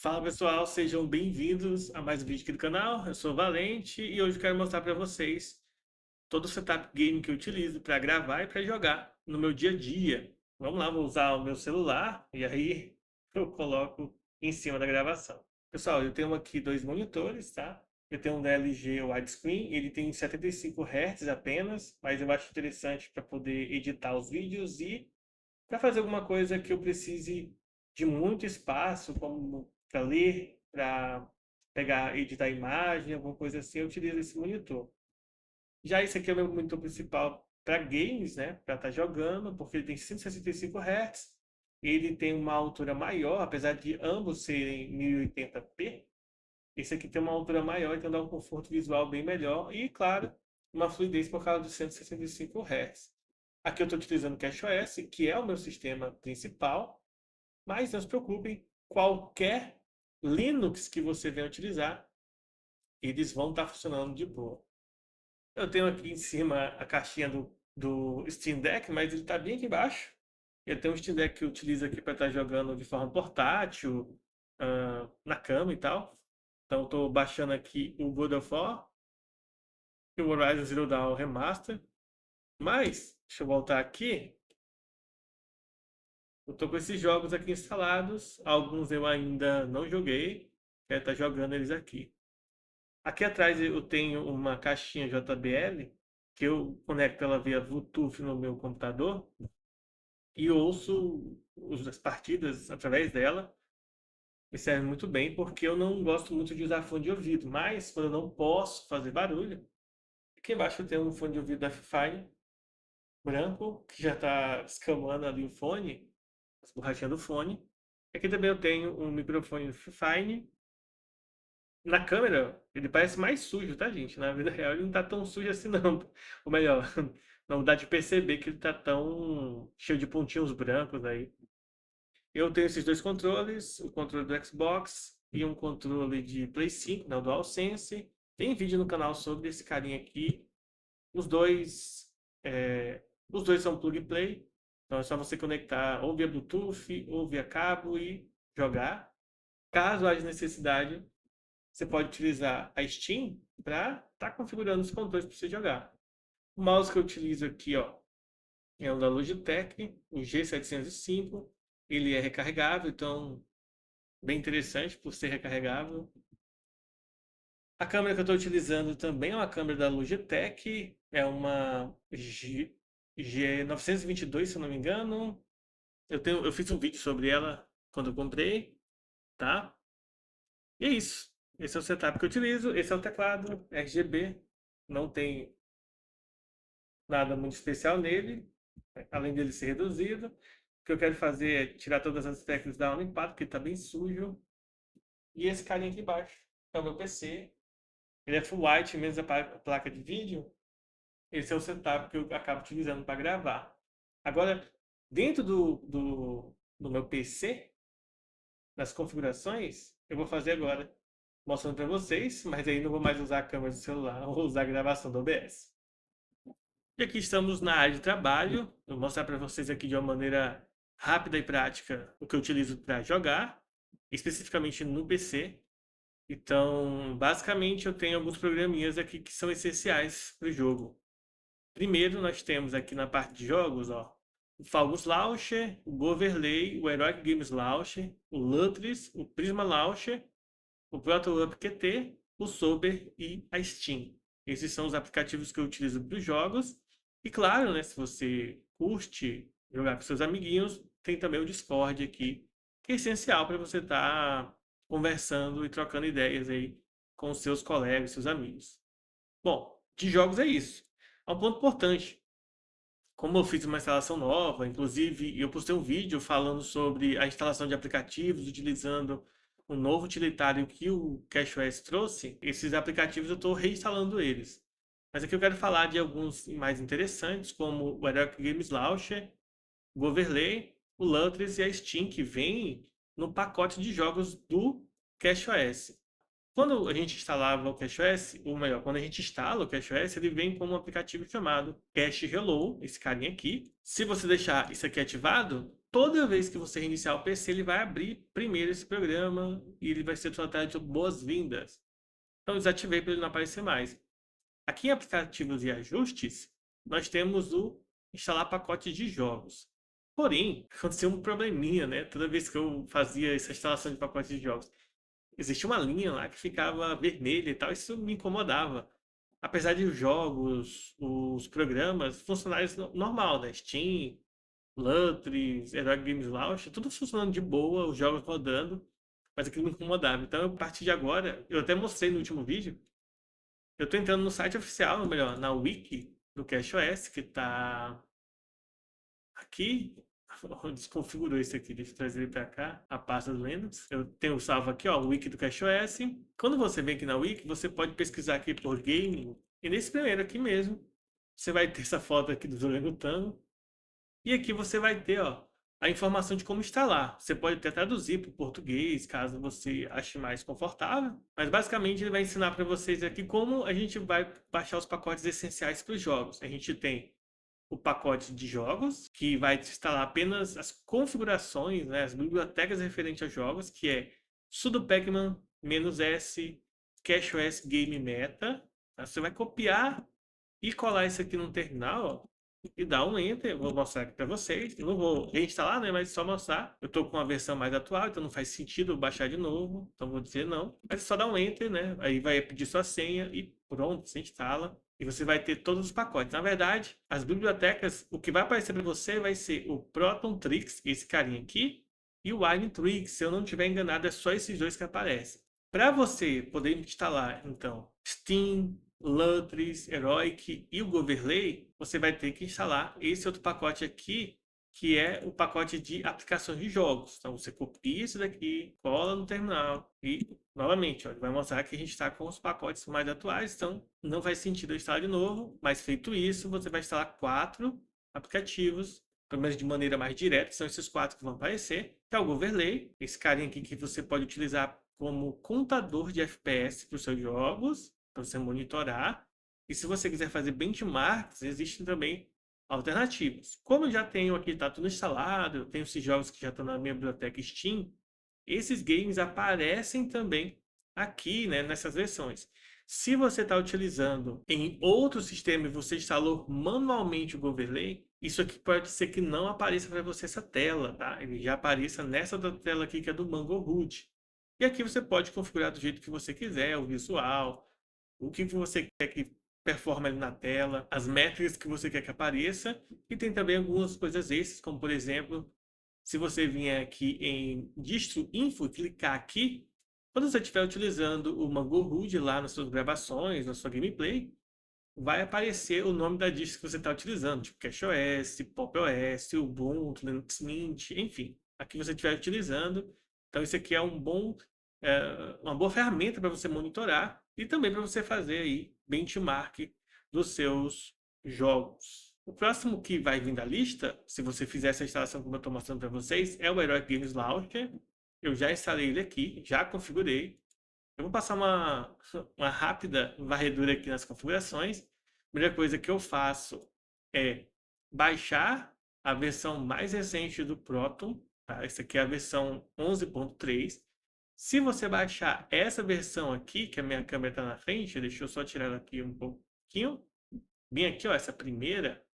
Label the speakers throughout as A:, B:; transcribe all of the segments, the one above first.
A: Fala pessoal, sejam bem-vindos a mais um vídeo aqui do canal. Eu sou o Valente e hoje eu quero mostrar para vocês todo o setup game que eu utilizo para gravar e para jogar no meu dia a dia. Vamos lá, vou usar o meu celular e aí eu coloco em cima da gravação. Pessoal, eu tenho aqui dois monitores, tá? Eu tenho um da LG widescreen, ele tem 75 Hz apenas, mas eu acho interessante para poder editar os vídeos e para fazer alguma coisa que eu precise de muito espaço, como para ler, para pegar, editar imagem, alguma coisa assim, eu utilizo esse monitor. Já esse aqui é o meu monitor principal para games, né? Para estar jogando, porque ele tem 165 Hz, ele tem uma altura maior, apesar de ambos serem 1080p. Esse aqui tem uma altura maior, então dá um conforto visual bem melhor e, claro, uma fluidez por causa dos 165 Hz. Aqui eu estou utilizando o CashOS, que é o meu sistema principal, mas não se preocupem, qualquer Linux que você venha utilizar, eles vão estar funcionando de boa. Eu tenho aqui em cima a caixinha do Steam Deck, mas ele está bem aqui embaixo. Eu tenho um Steam Deck que eu utilizo aqui para estar jogando de forma portátil, na cama e tal. Então estou baixando aqui o God of War e o Horizon Zero Dawn Remaster. Mas, deixa eu voltar aqui. Eu tô com esses jogos aqui instalados. Alguns eu ainda não joguei. Quero estar jogando eles aqui. Aqui atrás eu tenho uma caixinha JBL que eu conecto ela via Bluetooth no meu computador e ouço as partidas através dela. Me serve muito bem porque eu não gosto muito de usar fone de ouvido, mas quando eu não posso fazer barulho, aqui embaixo eu tenho um fone de ouvido da Fifine branco que já está escamando ali o fone, as borrachinhas do fone. Aqui também eu tenho um microfone Fine. Na câmera, ele parece mais sujo, tá, gente? Na vida real ele não tá tão sujo assim, não. Ou melhor, não dá de perceber que ele tá tão cheio de pontinhos brancos aí. Eu tenho esses dois controles, o controle do Xbox e um controle de Play 5, né, o DualSense. Tem vídeo no canal sobre esse carinha aqui. Os dois, os dois são plug and play, então é só você conectar ou via Bluetooth ou via cabo e jogar. Caso haja necessidade, você pode utilizar a Steam para estar configurando os controles para você jogar. O mouse que eu utilizo aqui, ó, é o da Logitech, o G705. Ele é recarregável, então bem interessante por ser recarregável. A câmera que eu estou utilizando também é uma câmera da Logitech, é uma G922, se eu não me engano. Eu fiz um vídeo sobre ela quando eu comprei, tá? E é isso. Esse é o setup que eu utilizo. Esse é o teclado RGB. Não tem nada muito especial nele, além dele ser reduzido. O que eu quero fazer é tirar todas as teclas da uma limpada, porque está bem sujo. E esse carinha aqui embaixo é o meu PC. Ele é full white, menos a placa de vídeo. Esse é o setup que eu acabo utilizando para gravar. Agora, dentro do meu PC, nas configurações, eu vou fazer agora, mostrando para vocês, mas aí não vou mais usar a câmera do celular, vou usar a gravação do OBS. E aqui estamos na área de trabalho. Eu vou mostrar para vocês aqui de uma maneira rápida e prática o que eu utilizo para jogar, especificamente no PC. Então, basicamente, eu tenho alguns programinhas aqui que são essenciais para o jogo. Primeiro, nós temos aqui na parte de jogos, ó, o Falgus Launcher, o Goverlay, o Heroic Games Launcher, o Lutris, o Prisma Launcher, o ProtoUp QT, o Sober e a Steam. Esses são os aplicativos que eu utilizo para os jogos. E claro, né, se você curte jogar com seus amiguinhos, tem também o Discord aqui, que é essencial para você estar conversando e trocando ideias aí com os seus colegas, seus amigos. Bom, de jogos é isso. É um ponto importante. Como eu fiz uma instalação nova, inclusive eu postei um vídeo falando sobre a instalação de aplicativos utilizando um novo utilitário que o CashOS trouxe, esses aplicativos eu estou reinstalando eles. Mas aqui eu quero falar de alguns mais interessantes, como o Heroic Games Launcher, o Overlay, o Lutris e a Steam, que vem no pacote de jogos do CashOS. Quando a gente instalava o CashOS, ou melhor, quando a gente instala o CashOS, ele vem com um aplicativo chamado Cache Hello, esse carinha aqui. Se você deixar isso aqui ativado, toda vez que você reiniciar o PC, ele vai abrir primeiro esse programa e ele vai ser tratado de boas-vindas. Então, desativei para ele não aparecer mais. Aqui em aplicativos e ajustes, nós temos o instalar pacote de jogos. Porém, aconteceu um probleminha, né? Toda vez que eu fazia essa instalação de pacote de jogos, existia uma linha lá que ficava vermelha e tal, isso me incomodava. Apesar de os jogos, os programas funcionarem normal, né? Steam, Lutris, Heroic Games Launcher, tudo funcionando de boa, os jogos rodando, mas aquilo me incomodava. Então, a partir de agora, eu até mostrei no último vídeo, eu tô entrando no site oficial, ou melhor, na wiki do CashOS, que tá aqui. Desconfigurou isso aqui, deixa eu trazer ele para cá, a pasta do Linux. Eu tenho salvo aqui, ó, o wiki do CashOS. Quando você vem aqui na wiki, você pode pesquisar aqui por game, e nesse primeiro aqui mesmo, você vai ter essa foto aqui do orangotango. E aqui você vai ter, ó, a informação de como instalar. Você pode até traduzir para o português, caso você ache mais confortável. Mas basicamente ele vai ensinar para vocês aqui como a gente vai baixar os pacotes essenciais para os jogos. A gente tem o pacote de jogos, que vai instalar apenas as configurações, né, as bibliotecas referentes aos jogos, que é sudo pacman-s CashOS Game Meta. Você vai copiar e colar isso aqui no terminal, ó, e dar um enter. Vou mostrar aqui para vocês. Eu não vou reinstalar, né? Mas só mostrar. Eu estou com a versão mais atual, então não faz sentido eu baixar de novo. Então vou dizer não. Mas é só dar um enter, né? Aí vai pedir sua senha e pronto, você instala. E você vai ter todos os pacotes. Na verdade, as bibliotecas, o que vai aparecer para você vai ser o Proton Tricks, esse carinha aqui, e o Wine Tricks. Se eu não estiver enganado, é só esses dois que aparecem. Para você poder instalar, então, Steam, Lutris, Heroic e o Goverlay, você vai ter que instalar esse outro pacote aqui, que é o pacote de aplicações de jogos. Então você copia isso daqui, cola no terminal e, novamente, ó, ele vai mostrar que a gente está com os pacotes mais atuais, então não faz sentido eu instalar de novo, mas feito isso, você vai instalar 4 aplicativos, pelo menos de maneira mais direta, são esses 4 que vão aparecer, que é o Goverlay, esse carinha aqui que você pode utilizar como contador de FPS para os seus jogos, para você monitorar. E se você quiser fazer benchmarks, existem também alternativas. Como eu já tenho aqui, está tudo instalado, eu tenho esses jogos que já estão na minha biblioteca Steam, esses games aparecem também aqui, né, nessas versões. Se você está utilizando em outro sistema e você instalou manualmente o Goverlay, isso aqui pode ser que não apareça para você essa tela, tá? Ele já apareça nessa outra tela aqui que é do Mango Root. E aqui você pode configurar do jeito que você quiser, o visual, o que você quer que performe ali na tela, as métricas que você quer que apareça, e tem também algumas coisas extras, como por exemplo, se você vier aqui em Distro Info, clicar aqui, quando você estiver utilizando o Mango Hood lá nas suas gravações, na sua gameplay, vai aparecer o nome da distro que você está utilizando, tipo CashOS, PopOS, Ubuntu, Linux Mint, enfim, a que você estiver utilizando. Então isso aqui é uma boa ferramenta para você monitorar e também para você fazer aí benchmark dos seus jogos. O próximo que vai vir da lista, se você fizer essa instalação como eu estou mostrando para vocês, é o Heroic Games Launcher. Eu já instalei ele aqui, já configurei. Eu vou passar uma rápida varredura aqui nas configurações. A primeira coisa que eu faço é baixar a versão mais recente do Proton. Tá? Essa aqui é a versão 11.3. Se você baixar essa versão aqui, que a minha câmera está na frente, deixa eu só tirar ela aqui um pouquinho. Bem aqui, ó, essa primeira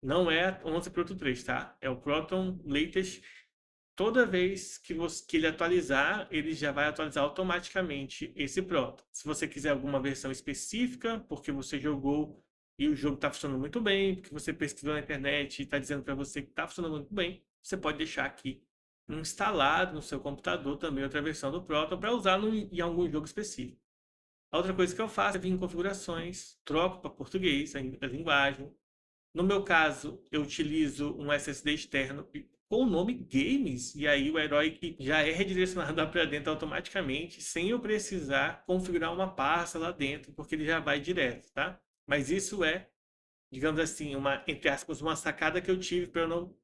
A: não é a 11.3, tá? É o Proton Latest. Toda vez que ele atualizar, ele já vai atualizar automaticamente esse Proton. Se você quiser alguma versão específica, porque você jogou e o jogo está funcionando muito bem, porque você pesquisou na internet e está dizendo para você que está funcionando muito bem, você pode deixar aqui instalado no seu computador também outra versão do Proton para usar em algum jogo específico. A outra coisa que eu faço é vir em configurações, troco para português a linguagem. No meu caso, eu utilizo um SSD externo com o nome Games, e aí o Heroic já é redirecionado para dentro automaticamente, sem eu precisar configurar uma pasta lá dentro, porque ele já vai direto, tá? Mas isso é, digamos assim, entre aspas, uma sacada que eu tive para eu não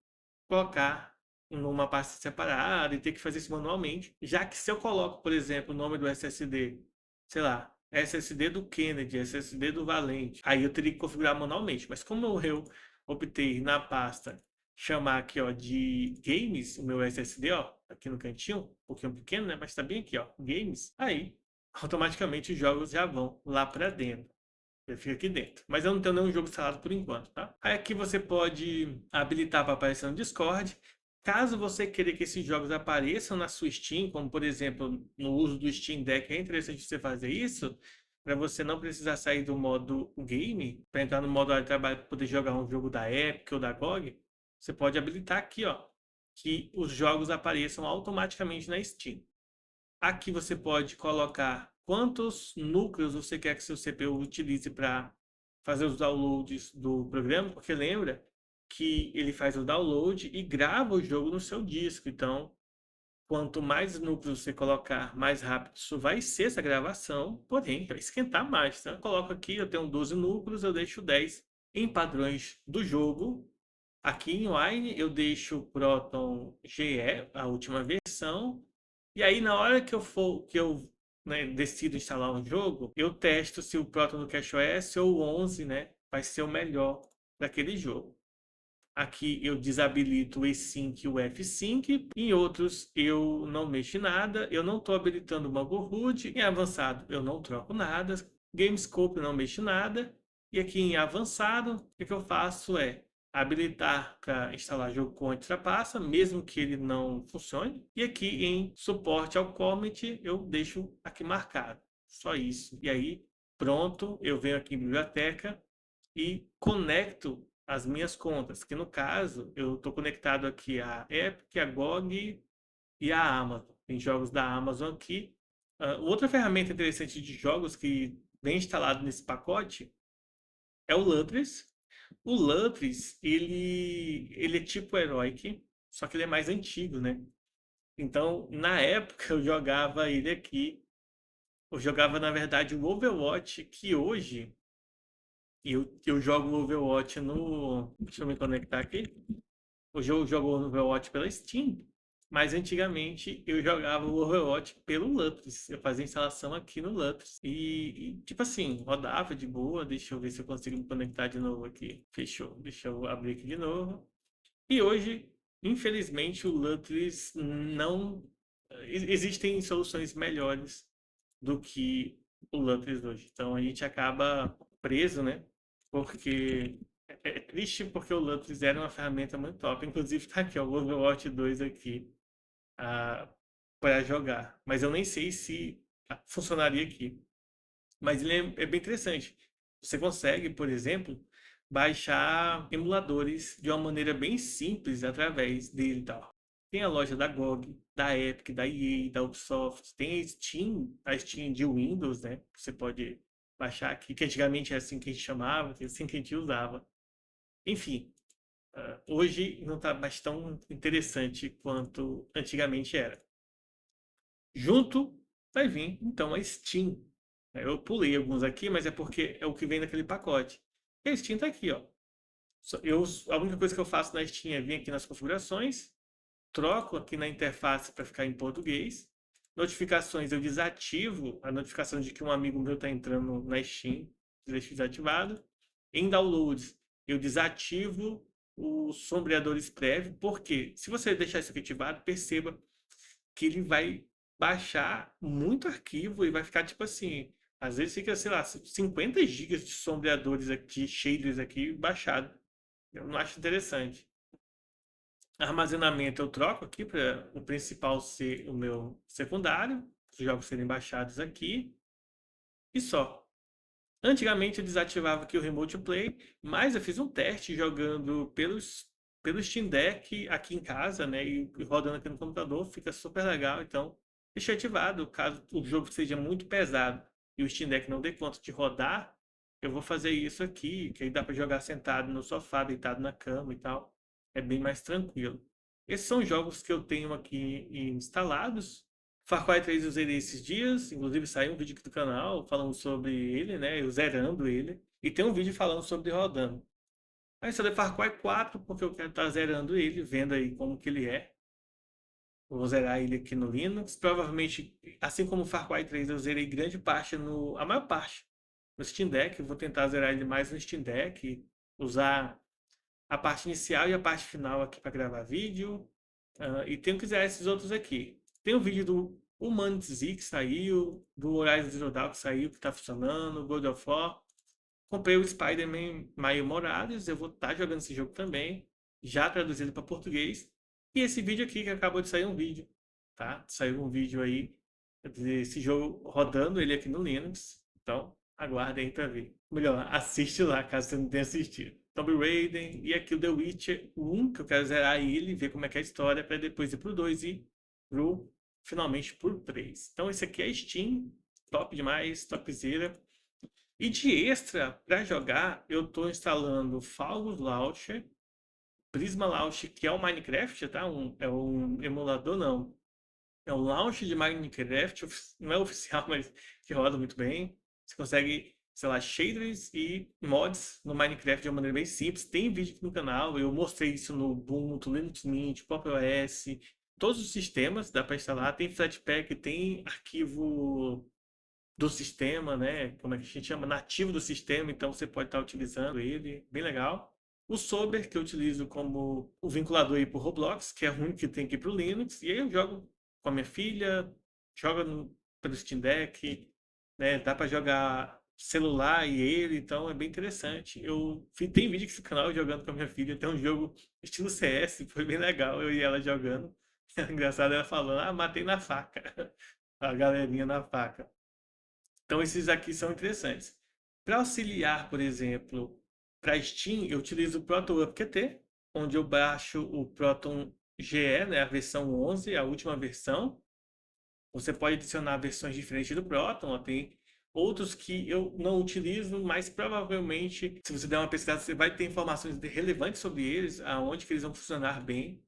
A: colocar numa pasta separada e ter que fazer isso manualmente, já que se eu coloco, por exemplo, o nome do SSD, sei lá, SSD do Kennedy, SSD do Valente, aí eu teria que configurar manualmente. Mas como eu optei na pasta chamar aqui, ó, de games, o meu SSD, ó, aqui no cantinho, um pouquinho pequeno, né? Mas tá bem aqui, ó, games. Aí, automaticamente os jogos já vão lá para dentro. Ele fica aqui dentro. Mas eu não tenho nenhum jogo instalado por enquanto, tá? Aí aqui você pode habilitar para aparecer no Discord. Caso você queira que esses jogos apareçam na sua Steam, como por exemplo no uso do Steam Deck, é interessante você fazer isso, para você não precisar sair do modo game, para entrar no modo área de trabalho, para poder jogar um jogo da Epic ou da GOG, você pode habilitar aqui, ó, que os jogos apareçam automaticamente na Steam. Aqui você pode colocar quantos núcleos você quer que seu CPU utilize para fazer os downloads do programa, porque lembra que ele faz o download e grava o jogo no seu disco. Então, quanto mais núcleos você colocar, mais rápido isso vai ser essa gravação, porém, vai esquentar mais. Então, eu coloco aqui, eu tenho 12 núcleos, eu deixo 10 em padrões do jogo. Aqui em Wine eu deixo o Proton GE, a última versão. E aí na hora que eu for, que eu né, decido instalar um jogo, eu testo se o Proton do CashOS ou o 11, né, vai ser o melhor daquele jogo. Aqui eu desabilito o E-Sync e o F-Sync. Em outros eu não mexo em nada. Eu não estou habilitando o Manglehood. Em avançado eu não troco nada. Gamescope eu não mexo em nada. E aqui em avançado, o que eu faço é habilitar para instalar jogo com anti-trapaça, mesmo que ele não funcione. E aqui em suporte ao Comet eu deixo aqui marcado. Só isso. E aí, pronto, eu venho aqui em biblioteca e conecto as minhas contas, que no caso eu estou conectado aqui a Epic, a GOG e a Amazon. Tem jogos da Amazon aqui. Outra ferramenta interessante de jogos que vem instalado nesse pacote é o Lutris. O Lutris, ele é tipo Heroic, só que ele é mais antigo, né? Então, na época, eu jogava ele aqui. Eu jogava, na verdade, o Overwatch, que hoje eu jogo Overwatch no. Deixa eu me conectar aqui. Hoje eu jogo Overwatch pela Steam, mas antigamente eu jogava o Overwatch pelo Lutris. Eu fazia instalação aqui no Lutris. Tipo assim, rodava de boa. Deixa eu ver se eu consigo me conectar de novo aqui. Fechou. Deixa eu abrir aqui de novo. E hoje, infelizmente, o Lutris não. Existem soluções melhores do que o Lutris hoje. Então a gente acaba preso, né? Porque é triste porque o Lutris era uma ferramenta muito top. Inclusive tá aqui, ó, o Overwatch 2 aqui para jogar. Mas eu nem sei se funcionaria aqui. Mas ele é bem interessante. Você consegue, por exemplo, baixar emuladores de uma maneira bem simples através dele e tal. Tem a loja da GOG, da Epic, da EA, da Ubisoft, tem a Steam de Windows, né? Você pode baixar aqui, que antigamente é assim que a gente chamava, que é assim que a gente usava. Enfim, hoje não está mais tão interessante quanto antigamente era. Junto vai vir então a Steam. Eu pulei alguns aqui, mas é porque é o que vem naquele pacote. E a Steam está aqui, ó. A única coisa que eu faço na Steam é vir aqui nas configurações, troco aqui na interface para ficar em português. Notificações, eu desativo a notificação de que um amigo meu está entrando na Steam, deixo desativado. Em downloads, eu desativo os sombreadores prévios, porque se você deixar isso aqui ativado, perceba que ele vai baixar muito arquivo e vai ficar tipo assim, às vezes fica, sei lá, 50 gigas de sombreadores aqui, shaders aqui baixado. Eu não acho interessante. Armazenamento eu troco aqui para o principal ser o meu secundário, os jogos serem baixados aqui e só. Antigamente eu desativava aqui o Remote Play, mas eu fiz um teste jogando pelo Steam Deck aqui em casa, né? E rodando aqui no computador, fica super legal. Então, deixei ativado. Caso o jogo seja muito pesado e o Steam Deck não dê conta de rodar, eu vou fazer isso aqui, que aí dá para jogar sentado no sofá, deitado na cama e tal. É bem mais tranquilo. Esses são jogos que eu tenho aqui instalados. Far Cry 3 eu zerei esses dias, inclusive saiu um vídeo aqui do canal falando sobre ele, né? Eu zerando ele. E tem um vídeo falando sobre rodando. Aí instalei Far Cry 4 porque eu quero estar zerando ele, vendo aí como que ele é. Vou zerar ele aqui no Linux. Provavelmente, assim como o Far Cry 3, eu zerei grande parte a maior parte no Steam Deck. Eu vou tentar zerar ele mais no Steam Deck, usar a parte inicial e a parte final aqui para gravar vídeo. E tenho que usar esses outros aqui. Tem o vídeo do Humanity Z que saiu, do Horizon Zero Dawn que saiu, que está funcionando, God of War. Comprei o Spider-Man Miles Morales, eu vou estar jogando esse jogo também, já traduzido para português. E esse vídeo aqui que acabou de sair um vídeo, tá? Saiu um vídeo aí desse jogo rodando ele aqui no Linux. Então, aguardem aí para ver. Melhor, assiste lá, caso você não tenha assistido. Tomb Raider e aqui o The Witcher 1, que eu quero zerar ele, ver como é que é a história, para depois ir pro 2 e pro, finalmente pro 3. Então, esse aqui é Steam, top demais, topzera. E de extra, para jogar, eu estou instalando Fallout Launcher, Prisma Launcher, que é o Minecraft, tá? É um emulador, não. É um launcher de Minecraft, não é oficial, mas que roda muito bem. Você consegue, sei lá, shaders e mods no Minecraft de uma maneira bem simples. Tem vídeo aqui no canal, eu mostrei isso no Ubuntu, Linux Mint, Pop! OS, todos os sistemas dá para instalar. Tem Flatpak, tem arquivo do sistema, né? Como é que a gente chama? Nativo do sistema, então você pode estar utilizando ele, bem legal. O Sober, que eu utilizo como o vinculador aí para o Roblox, que é o único que tem aqui para o Linux, e aí eu jogo com a minha filha, joga pelo Steam Deck, né? Dá para jogar celular e ele, então é bem interessante. Tem vídeo aqui no canal jogando com a minha filha, tem um jogo estilo CS, foi bem legal, eu e ela jogando. Engraçado ela falando, matei na faca. A galerinha na faca. Então, esses aqui são interessantes. Para auxiliar, por exemplo, para Steam, eu utilizo o Proton UpQT, onde eu baixo o Proton GE, né, a versão 11, a última versão. Você pode adicionar versões diferentes do Proton, ó, tem outros que eu não utilizo, mas provavelmente, se você der uma pesquisada, você vai ter informações relevantes sobre eles, aonde que eles vão funcionar bem.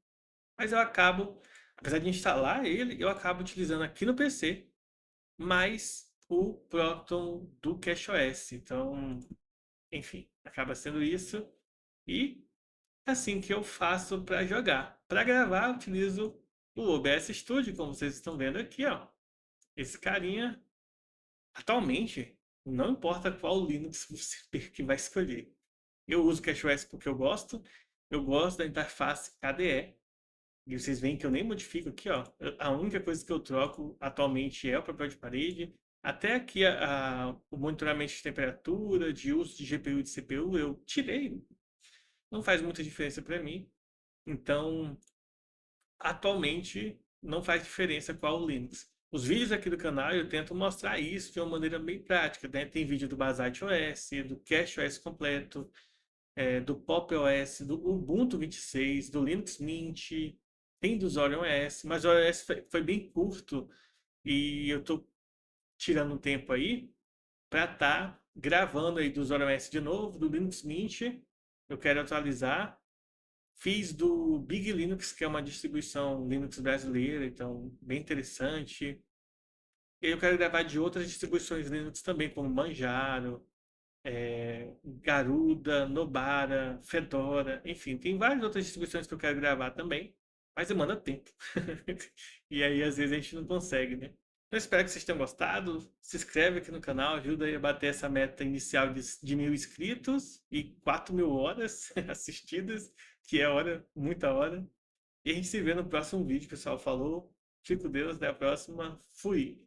A: Mas eu acabo, apesar de instalar ele, eu acabo utilizando aqui no PC mais o Proton do CashOS. Então, enfim, acaba sendo isso. E é assim que eu faço para jogar. Para gravar, eu utilizo o OBS Studio, como vocês estão vendo aqui, ó. Esse carinha, atualmente, não importa qual Linux você que vai escolher. Eu uso o CashOS porque eu gosto da interface KDE. E vocês veem que eu nem modifico aqui, ó. A única coisa que eu troco atualmente é o papel de parede. Até aqui o monitoramento de temperatura, de uso de GPU e de CPU, eu tirei. Não faz muita diferença para mim. Então, atualmente, não faz diferença qual o Linux. Os vídeos aqui do canal eu tento mostrar isso de uma maneira bem prática, né? Tem vídeo do Basalt OS, do CashOS completo, do Pop! OS, do Ubuntu 26, do Linux Mint, tem do Orion OS, mas o OS foi bem curto e eu tô tirando um tempo aí para estar gravando aí do Orion OS de novo, do Linux Mint, eu quero atualizar. Fiz do Big Linux, que é uma distribuição Linux brasileira, então bem interessante. E eu quero gravar de outras distribuições Linux também, como Manjaro, Garuda, Nobara, Fedora, enfim, tem várias outras distribuições que eu quero gravar também, mas demanda tempo. E aí, às vezes, a gente não consegue, né? Eu espero que vocês tenham gostado. Se inscreve aqui no canal, ajuda aí a bater essa meta inicial de 1.000 inscritos e 4.000 horas assistidas, que é hora, muita hora. E a gente se vê no próximo vídeo, pessoal. Falou, fico com Deus, até a próxima. Fui!